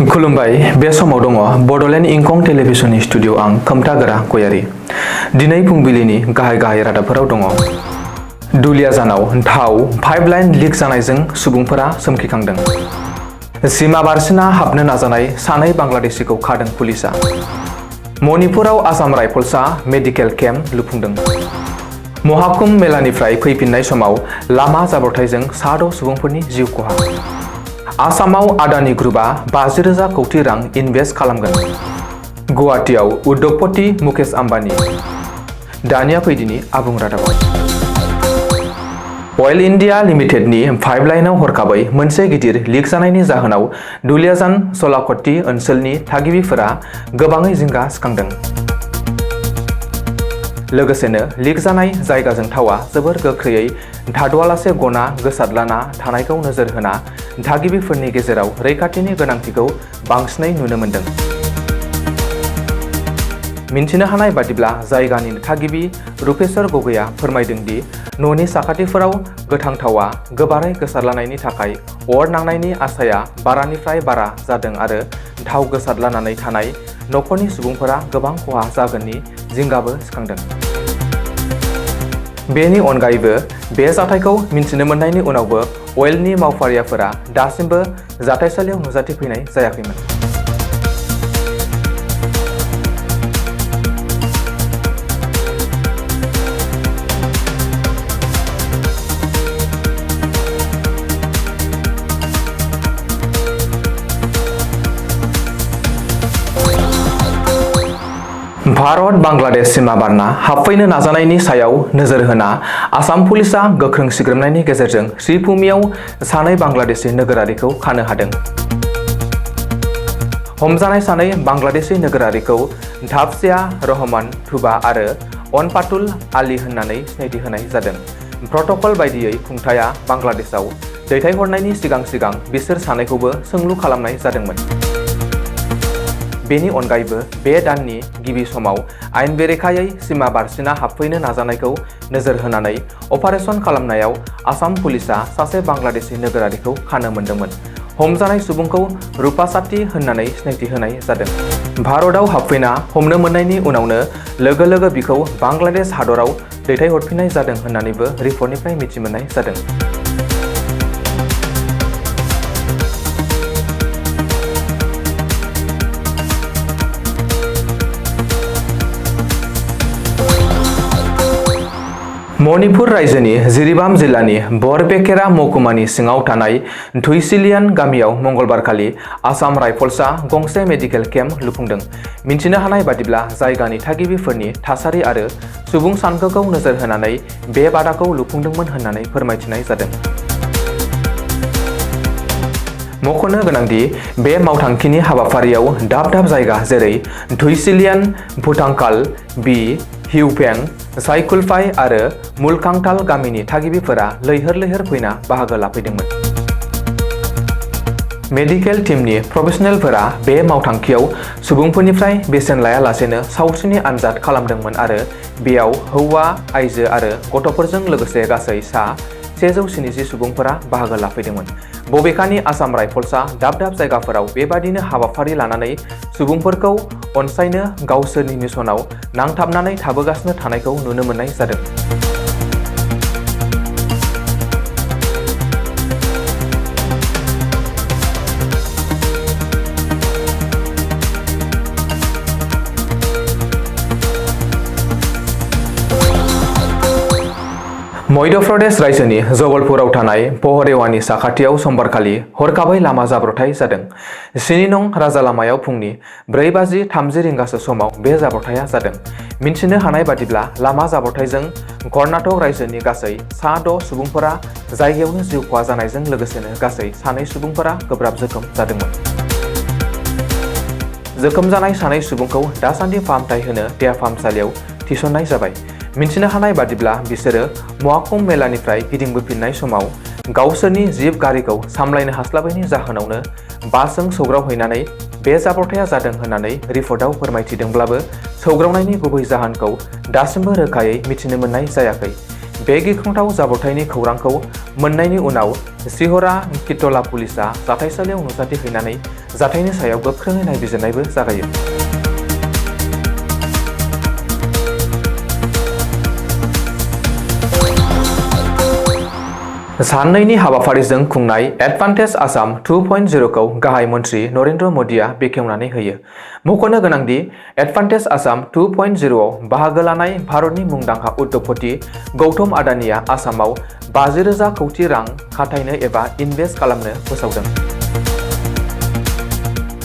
खुलुमबाय बे समाव दङ बडोलेण्ड इंखं टेलिभिजन स्टुडिअ आं खोमथागोरा गयारि दिनै फुंबिलिनि गाहाय रादाबफोराव दङ दुलियाजानाव थाव पाइपलाइन लिक जानायजों सुबुंफोरा सोमखिखांदों सीमा बारसिना हाबनो नाजानाय सानै बांलादेशीखौ खादों पुलिसा मणिपुराव आसाम राइफल्सआ मेडिकेल केम्प लुफुंदों महाकुम्भ मेलानिफ्राय फैफिननाय समाव लामा जाब्रबथायजों सा6 सुबुंफोरनि जिउ खहा आसामाव आदानि ग्रुपआ 50,000 कौटि रां इनभेस्ट खालामगोन गुवाहाटीआव उद्योगपति मुकेश आम्बानी दानिया फैदिनि आबुं रादाबाव अइल इन्डिया लिमिटेडनि पाइपलाइनाव हरखाबै मोनसे गिदिर लिक जानायनि जाहोनाव दुलियाजान सलाखट्टी ओनसोलनि थागिबिफोरा गोबाङै जिंगा सिखांदों लोगोसेनो लिक जानाय जायगाजों थावा जोबोर गोख्रैयै थाद'आलासे गना गोसारलाना थानायखौ नोजोर होना थागिबिफोरनि गेजेराव रैखाथिनि गोनांथिखौ बांसिनै नुनो मोन्दों मिन्थिनो हानाय बादिब्ला जायगानि थागिबि रुपेश्वर गगैया फोरमायदों दि न'नि साखाथिफोराव गोथां थावा गोबारै गोसारलानायनि थाखाय अर नांनायनि आसाया बारानिफ्राय बारा जादों आरो थाव गोसारलानानै थानाय न'खरनि सुबुंफोरा गोबां खहा जागोननि जिंगाबो सिखांदों बेनि अनगायैबो बे जाथायखौ मिन्थिनो मोननायनि उनावबो अइलनि मावफारियाफोरा दासिमबो जाथायसालियाव नुजाथिफैनाय जायाखैमोन भारत बांलादेश सीमा बारना हाबफैनो नाजानायनि सायाव नोजोर होना आसाम पुलिसआ गोख्रों सिग्रोमनायनि गेजेरजों श्रीभूमियाव सानै बांलादेशी नोगोरारिखौ खानो हादों हमजानाय सानै बांलादेशी नोगोरारिखौ थाफसिया रहमान थुबा आरो अनपातुल आली होननानै सिनायथि होनाय जादों प्रट'कल बायदियै खुंथाया बांलादेशआव दैथायहरनायनि सिगां बिसोर सानैखौबो सोंलु खालामनाय जादोंमोन बेनि अनगायैबो बे दाननि गिबि समाव आयेन बेरेखायै सीमा बारसिना हाबफैनो नाजानायखौ नोजोर होनानै अपारेशन खालामनायाव आसाम पुलिसआ सासे बांलादेशी नोगोरारिखौ खानो मोन्दोंमोन हमजानाय सुबुंखौ रुपासाती होननानै सिनायथि होनाय जादों भारतआव हाबफैना हमनो मोननायनि उनावनो लोगो बिखौ बांलादेश हादराव दैथायहरफिननाय जादों होननानैबो रिपर्टनिफ्राय मिथिमोननाय जादों मणिपुर रायजोनि जिरिबाम जिल्लानि बरबेकेरा महकुमानि सिङाव थानाय थुइसिलियान गामियाव मंगलबारखालि आसाम राइफल्सआ गंसे मेडिकेल केम्प लुफुंदों मिन्थिनो हानाय बादिब्ला जायगानि थागिबिफोरनि थासारि आरो सुबुं सानखोखौ नोजोर होनानै बे बादाखौ लुफुंदोंमोन होननानै फोरमायथिनाय जादों मख'नो गोनांदि बे मावथांखिनि हाबाफारियाव दाब जायगा जेरै थुइसिलियान भुटांकाल बि हिउपें साइकुलफाइ आरो मुलकांटाल गामिनि थागिबिफोरा लैहोर फैना बाहागो लाफैदोंमोन मेडिकेल टीमनि प्रोफेशनेलफोरा बे मावथांखियाव सुबुंफोरनिफ्राय बेसेन लायालासेनो सावस्रिनि आनजाद खालामदोंमोन आरो बेयाव हौवा आइजो आरो गथ'फोरजों लोगोसे गासै सा 170 सुबुंफोरा बाहागो लाफैदोंमन बबेखानि आसाम राइफल्सआ दाब जायगाफोराव बेबादिनो हाबाफारि लानानै सुबुंफोरखौ अनसायनो गावसोरनि मिशनाव नांथाबनानै थाबोगासिनो थानायखौ नुनो मोननाय जादों मध्य प्रदेश रायजोनि जबलपुराव थानाय पहरेवानि साखाथियाव समबारखालि हरखाबै लामा जाब्रबथाय जादों 7 नं राजा लामायाव फुंनि 4:30 रिंगासो समाव बे जाब्रबथाया जादों मिन्थिनो हानाय बादिब्ला लामा जाब्रबथायजों कर्नाटक रायजोनि गासै सा6 सुबुंफोरा जायगायावनो जिउ खहा जानायजों लोगोसेनो गासै 2 सुबुंफोरा गोब्राब जोखोम जादोंमोन जोखोम जानाय 2 सुबुंखौ दासान्दि फाहामथाय होनो देहा फाहामसालियाव थिसननाय जाबाय मिन्थिनो हानाय बादिब्ला बिसोरो महाकुम्भ मेलानिफ्राय गिदिंबोफिननाय समाव गावसोरनि जिप गारिखौ सामलायनो हास्लाबैनि जाहोनावनो बासजों सौग्रावहैनानै बे जाब्रबथाया जादों होननानै रिपर्टआव फोरमायथिदोंब्लाबो सौग्रावनायनि गुबै जाहोनखौ दासिमबो रोखायै मिथिनो मोननाय जायाखै बे गिख्रंथाव जाब्रबथायनि खौरांखौ मोननायनि उनाव सिहरा किटला पुलिसआ जाथायसालियाव नुजाथि हैनानै जाथायनि सायाव गोख्रोङै नायबिजिरनायबो जागायो। साननैनि हाबाफारिजों खुंनाय एडभान्टेज आसाम 2.0 खौ गाहाय मन्त्रि नरेन्द्र मदिआ बेखेवनानै होयो। मख'नो गोनांदि एडभान्टेज आसाम 2.0 आव बाहागो लानाय भारतनि मुंदांखा उद्य'गपति गौतम आडानिया आसामाव 50,000 कौटि रां खाथायनो एबा इनभेस्ट खालामनो फोसावदों।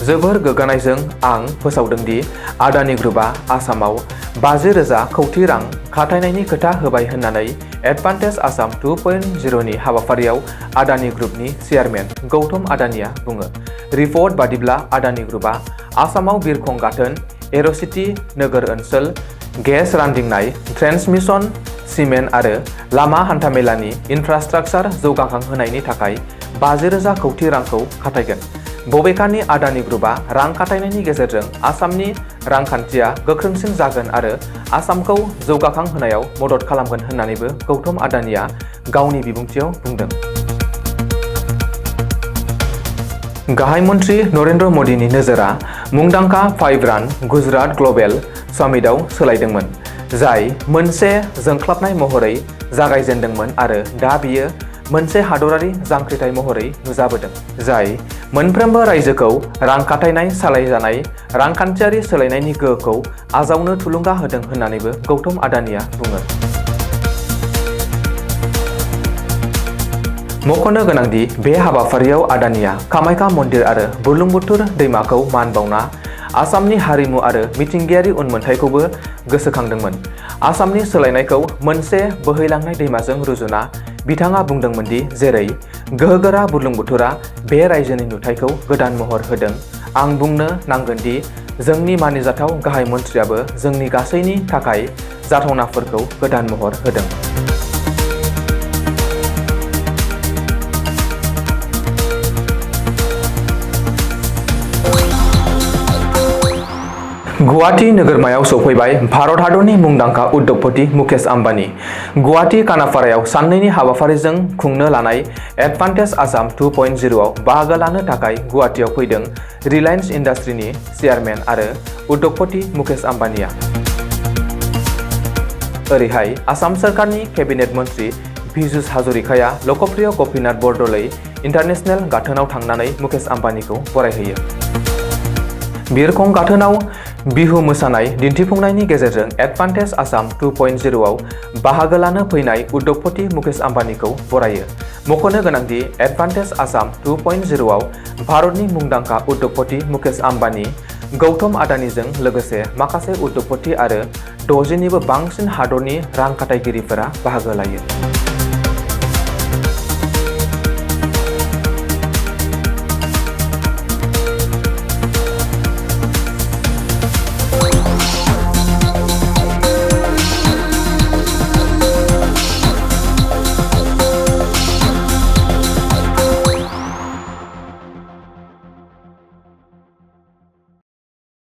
जोबोर गोग्गानायजों आं फोसावदों दि आडानि ग्रुपआ आसामाव 50,000 कौटि रां खाथायनायनि खोथा होबाय होननानै एडभान्टेज आसाम 2.0 नि हाबाफारियाव आडानि ग्रुपनि चेयारमेन गौतम आडानिया बुङो। रिपर्ट बादिब्ला आडानि ग्रुपआ आसामाव बिरखं गाथोन, एर'सिटि नोगोर ओनसोल, गेस रानदिंनाय, ट्रेन्समिसन, सिमेन्ट आरो लामा हान्थामेलानि इनफ्रास्ट्राक्चार जौगाखांहोनायनि थाखाय 50,000 कौटि रांखौ खाथायगोन। बबेखानि आडानि ग्रुपआ रां खाथायनायनि गेजेरजों आसामनि रांखान्थिया गोख्रोंसिन जागोन आरो आसामखौ जौगाखांहोनायाव मदद खालामगोन होननानैबो गौतम आडानिया गावनि बिबुंथियाव बुंदों। गाहाय मन्त्रि नरेन्द्र मदिनि नोजोरा मुंदांखा 5 रान गुजरात ग्लबेल समिटआव सोलायदोंमोन, जाय मोनसे जोंख्लाबनाय महरै जागायजेन्दोंमोन आरो दा बियो मोनसे हादरारि जांख्रिथाय महरै नुजाबोदों, जाय मोनफ्रोमबो रायजोखौ रां खाथायनाय सालायजानाय रांखान्थियारि सोलायनायनि गोहोखौ आजावनो थुलुंगा होदों होननानैबो गौतम आडानिया बुङो। मख'नो गोनांदि बे हाबाफारियाव आडानिया कामाख्या मन्दिर आरो बुरलुंबुथुर दैमाखौ मान बावना आसामनि हारिमु आरो मिथिंगायारि उनमोनथाइखौबो गोसोखांदोंमोन। आसामनि सोलायनायखौ मोनसे बोहैलांनाय दैमाजों रुजुना बिथाङा बुंदोंमोन दि जेरै गोहोगोरा बुरलुंबुथुरा बे रायजोनि नुथायखौ गोदान महर होदों, आं बुंनो नांगोन दि जोंनि मानिजाथाव गाहाय मन्थ्रियाबो जोंनि गासैनि थाखाय जाथावनाफोरखौ गोदान महर होदों। गुवाहाटी नोगोरमायाव सौफैबाय भारत हादरनि मुंदांखा उद्य'गपति मुकेश आम्बानी। गुवाहाटी कानापारायाव साननैनि हाबाफारिजों खुंनो लानाय एडभान्टेज आसाम 2.0 आव बाहागो लानो थाखाय गुवाहाटीयाव फैदों रिलायेन्स इन्डास्ट्रीनि चेयारमेन आरो उद्य'गपति मुकेश आम्बानीआ। ओरैहाय आसाम सोरखारनि केबिनेट मन्त्रि पीयूष हाजरिकाया लकप्रिय गपिनाथ बरदलै इन्टारनेशनेल गाथोनाव थांनानै मुकेश आम्बानीखौ बरायहैयो। बिरखं गाथोनाव बिहु मोसानाय दिन्थिफुंनायनि गेजेरजों एडभान्टेज आसाम 2.0 आव बाहागो लानो फैनाय उद्य'गपति मुकेश आम्बानीखौ बरायो। मख'नो गोनांदि एडभान्टेज आसाम 2.0 आव भारतनि मुंदांखा उद्य'गपति मुकेश आम्बानी, गौतम आडानिजों लोगोसे माखासे उद्य'गपति आरो 60निबो बांसिन हादरनि रां खाथायगिरिफोरा बाहागो लायो।